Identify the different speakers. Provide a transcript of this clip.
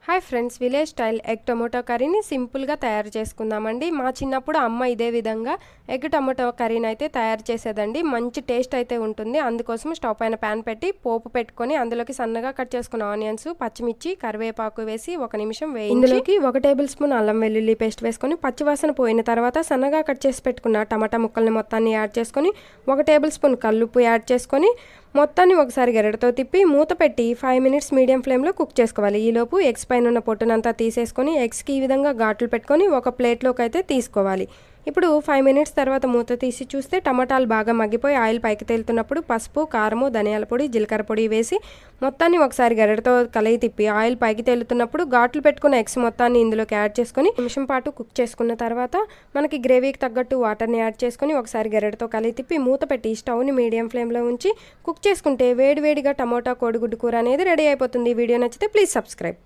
Speaker 1: Hi friends, village style egg tomato కర్రీని సింపుల్గా తయారు చేసుకుందామండి. మా చిన్నప్పుడు అమ్మ ఇదే విధంగా ఎగ్ టొమాటో కర్రీని అయితే తయారు చేసేదండి. మంచి టేస్ట్ అయితే ఉంటుంది. అందుకోసం స్టవ్ పైన ప్యాన్ పెట్టి పోపు పెట్టుకొని అందులోకి సన్నగా కట్ చేసుకున్న ఆనియన్స్, పచ్చిమిర్చి, కరివేపాకు వేసి 1 నిమిషం వేయించి ఇందులోకి 1 టేబుల్ స్పూన్ అల్లం వెల్లుల్లి పేస్ట్ వేసుకొని పచ్చివాసన పోయిన తర్వాత సన్నగా కట్ చేసి పెట్టుకున్న టమాటా ముక్కల్ని మొత్తాన్ని యాడ్ చేసుకొని 1 టేబుల్ స్పూన్ కల్లుప్పు యాడ్ చేసుకొని మొత్తాన్ని ఒకసారి గరిటతో తిప్పి మూత పెట్టి 5 మినిట్స్ మీడియం ఫ్లేమ్లో కుక్ చేసుకోవాలి. ఈలోపు ఎగ్స్ పైన ఉన్న పొట్టునంతా తీసేసుకొని ఎగ్స్కి ఈ విధంగా ఘాట్లు పెట్టుకొని ఒక ప్లేట్లోకి అయితే తీసుకోవాలి. ఇప్పుడు 5 మినిట్స్ తర్వాత మూత తీసి చూస్తే టమాటాలు బాగా మగ్గిపోయి ఆయిల్ పైకి తేలుతున్నప్పుడు పసుపు, కారము, ధనియాల పొడి, జీలకర్ర పొడి వేసి మొత్తాన్ని ఒకసారి గరిటతో కలిగి తిప్పి ఆయిల్ పైకి తేలుతున్నప్పుడు ఘాట్లు పెట్టుకున్న ఎగ్స్ మొత్తాన్ని ఇందులోకి యాడ్ చేసుకొని నిమిషం పాటు కుక్ చేసుకున్న తర్వాత మనకి గ్రేవీకి తగ్గట్టు వాటర్ని యాడ్ చేసుకొని ఒకసారి గరిటతో కలిగి తిప్పి మూత పెట్టి స్టవ్ని మీడియం ఫ్లేమ్లో ఉంచి కుక్ చేసుకుంటే వేడివేడిగా టమోటా కోడిగుడ్డు కూర అనేది రెడీ అయిపోతుంది. వీడియో నచ్చితే ప్లీజ్ సబ్స్క్రైబ్.